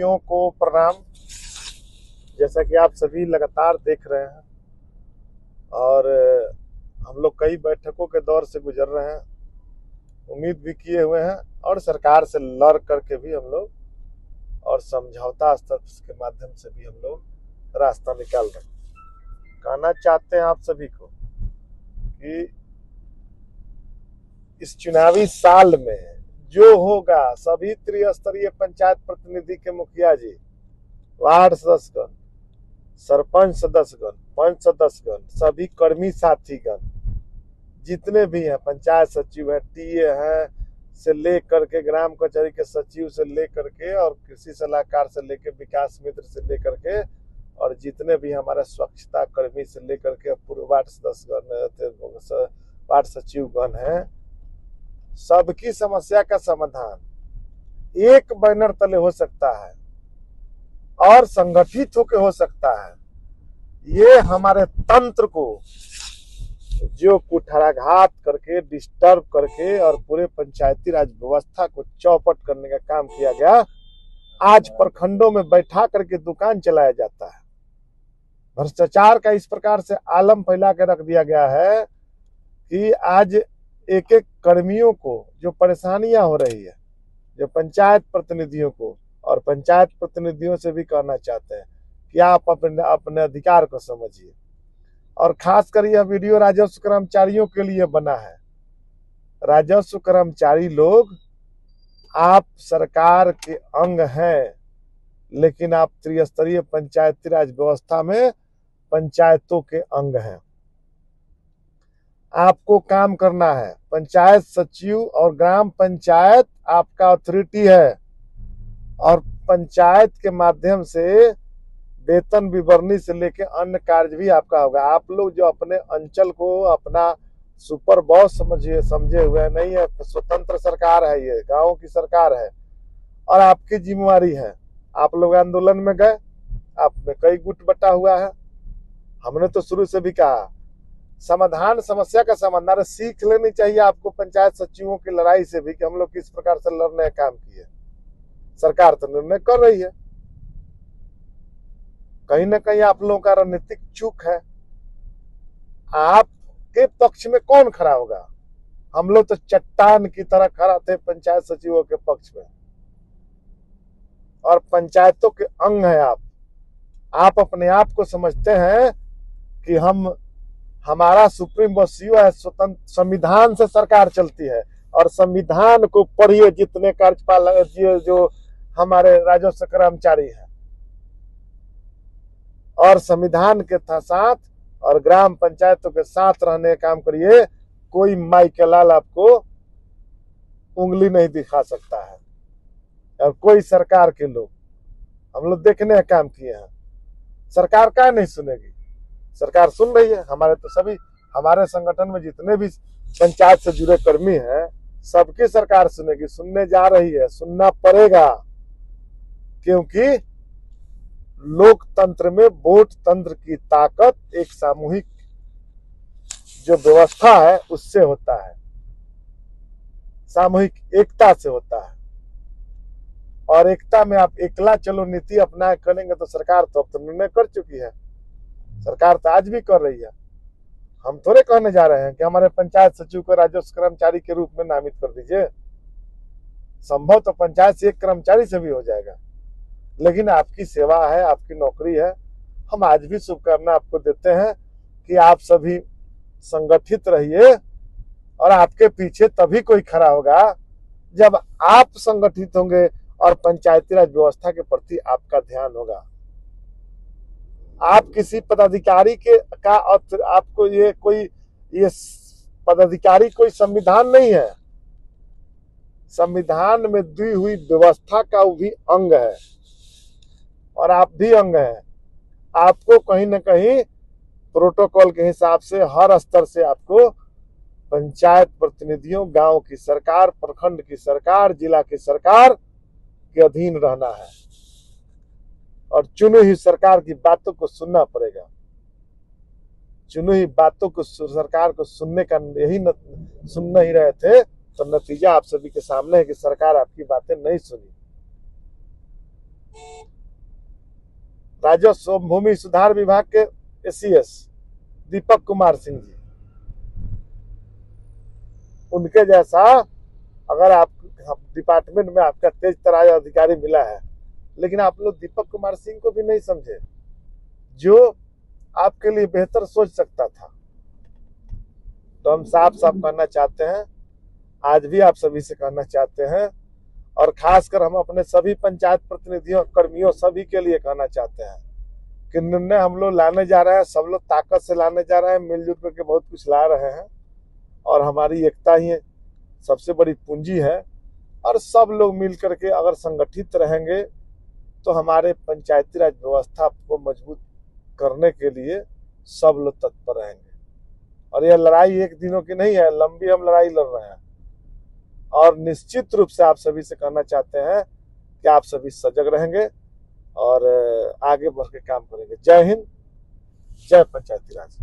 को प्रणाम। जैसा कि आप सभी लगातार देख रहे हैं और हम लोग कई बैठकों के दौर से गुजर रहे हैं, उम्मीद भी किए हुए हैं और सरकार से लड़ करके भी हम लोग और समझौता स्तर के माध्यम से भी हम लोग रास्ता निकाल रहे हैं। कहना चाहते हैं आप सभी को कि इस चुनावी साल में जो होगा, सभी त्रिस्तरीय पंचायत प्रतिनिधि के मुखिया जी, वार्ड सदस्यगण, सरपंच सदस्यगण, पंच सदस्यगण, सभी कर्मी साथीगण जितने भी हैं, पंचायत सचिव हैं, टीए हैं से लेकर के ग्राम कचहरी के सचिव से लेकर के और कृषि सलाहकार से लेकर विकास मित्र से लेकर के और जितने भी हमारे स्वच्छता कर्मी से लेकर के पूर्व वार्ड सदस्यगण, वार्ड सचिवगण हैं, सबकी समस्या का समाधान एक बैनर तले हो सकता है और संगठित होकर हो सकता है। ये हमारे तंत्र को जो कुठाराघात करके, डिस्टर्ब करके और पूरे पंचायती राज व्यवस्था को चौपट करने का काम किया गया, आज प्रखंडों में बैठा करके दुकान चलाया जाता है। भ्रष्टाचार का इस प्रकार से आलम फैला के रख दिया गया है कि आज एक एक कर्मियों को जो परेशानियां हो रही है, जो पंचायत प्रतिनिधियों को, और पंचायत प्रतिनिधियों से भी कहना चाहते हैं कि आप अपने अधिकार को समझिए। और खासकर यह वीडियो राजस्व कर्मचारियों के लिए बना है। राजस्व कर्मचारी लोग, आप सरकार के अंग हैं, लेकिन आप त्रिस्तरीय पंचायती राज व्यवस्था में पंचायतों के अंग हैं। आपको काम करना है। पंचायत सचिव और ग्राम पंचायत आपका अथॉरिटी है और पंचायत के माध्यम से वेतन विवरणी से लेकर अन्य कार्य भी आपका होगा। आप लोग जो अपने अंचल को अपना सुपर बॉस समझे हुए नहीं है, स्वतंत्र सरकार है, ये गांव की सरकार है और आपकी जिम्मेवारी है। आप लोग आंदोलन में गए, आप में कई गुट बटा हुआ है। हमने तो शुरू से भी कहा समाधान, समस्या का समाधान सीख लेनी चाहिए आपको पंचायत सचिवों की लड़ाई से भी कि हम लोग किस प्रकार से लड़ने का काम किए। सरकार तो निर्णय कर रही है, कहीं ना कहीं आप लोगों का रणनीतिक चूक है। आपके पक्ष में कौन खड़ा होगा? हम लोग तो चट्टान की तरह खड़ा थे पंचायत सचिवों के पक्ष में और पंचायतों के अंग है आप अपने आप को समझते हैं कि हमारा सुप्रीम बॉस है, स्वतंत्र संविधान से सरकार चलती है और संविधान को पढ़िए जितने कार्यपालक जो हमारे राजस्व कर्मचारी हैं, और संविधान के साथ और ग्राम पंचायतों के साथ रहने का काम करिए। कोई माई के लाल आपको उंगली नहीं दिखा सकता है और कोई सरकार के लोग, हम लोग देखने का काम किए हैं। सरकार क्या नहीं सुनेगी? सरकार सुन रही है। हमारे तो सभी, हमारे संगठन में जितने भी पंचायत से जुड़े कर्मी हैं, सबकी सरकार सुनेगी, सुनने जा रही है, सुनना पड़ेगा, क्योंकि लोकतंत्र में वोट तंत्र की ताकत एक सामूहिक जो व्यवस्था है उससे होता है, सामूहिक एकता से होता है। और एकता में आप एकला चलो नीति अपना करेंगे तो सरकार तो अब तो निर्णय कर चुकी है, सरकार तो आज भी कर रही है। हम थोड़े कहने जा रहे हैं कि हमारे पंचायत सचिव को राजस्व कर्मचारी के रूप में नामित कर दीजिए। संभव तो पंचायत से एक कर्मचारी से भी हो जाएगा, लेकिन आपकी सेवा है, आपकी नौकरी है। हम आज भी शुभकामना आपको देते हैं कि आप सभी संगठित रहिए और आपके पीछे तभी कोई खड़ा होगा जब आप संगठित होंगे और पंचायती राज व्यवस्था के प्रति आपका ध्यान होगा। आप किसी पदाधिकारी का आपको ये पदाधिकारी कोई संविधान नहीं है। संविधान में दी हुई व्यवस्था का भी अंग है और आप भी अंग हैं। आपको कहीं ना कहीं प्रोटोकॉल के हिसाब से हर स्तर से आपको पंचायत प्रतिनिधियों, गांव की सरकार, प्रखंड की सरकार, जिला की सरकार के अधीन रहना है और चुनी हुई सरकार की बातों को सुनना पड़ेगा। चुनी हुई बातों को सरकार को सुनने का सुन नहीं रहे थे तो नतीजा आप सभी के सामने है कि सरकार आपकी बातें नहीं सुनी। राजस्व एवं भूमि सुधार विभाग के एसीएस दीपक कुमार सिंह जी, उनके जैसा अगर आप डिपार्टमेंट में आपका तेज तरार अधिकारी मिला है, लेकिन आप लोग दीपक कुमार सिंह को भी नहीं समझे जो आपके लिए बेहतर सोच सकता था। तो हम साफ साफ कहना चाहते हैं, आज भी आप सभी से कहना चाहते हैं, और खासकर हम अपने सभी पंचायत प्रतिनिधियों, कर्मियों, सभी के लिए कहना चाहते हैं कि निर्णय हम लोग लाने जा रहे हैं, सब लोग ताकत से लाने जा रहे हैं, मिलजुल करके बहुत कुछ ला रहे हैं, और हमारी एकता ही सबसे बड़ी पूंजी है। और सब लोग मिल करके अगर संगठित रहेंगे तो हमारे पंचायती राज व्यवस्था को मजबूत करने के लिए सब लोग तत्पर रहेंगे। और यह लड़ाई एक दिनों की नहीं है, लंबी हम लड़ाई लड़ रहे हैं। और निश्चित रूप से आप सभी से कहना चाहते हैं कि आप सभी सजग रहेंगे और आगे बढ़ के काम करेंगे। जय हिंद, जय पंचायती राज।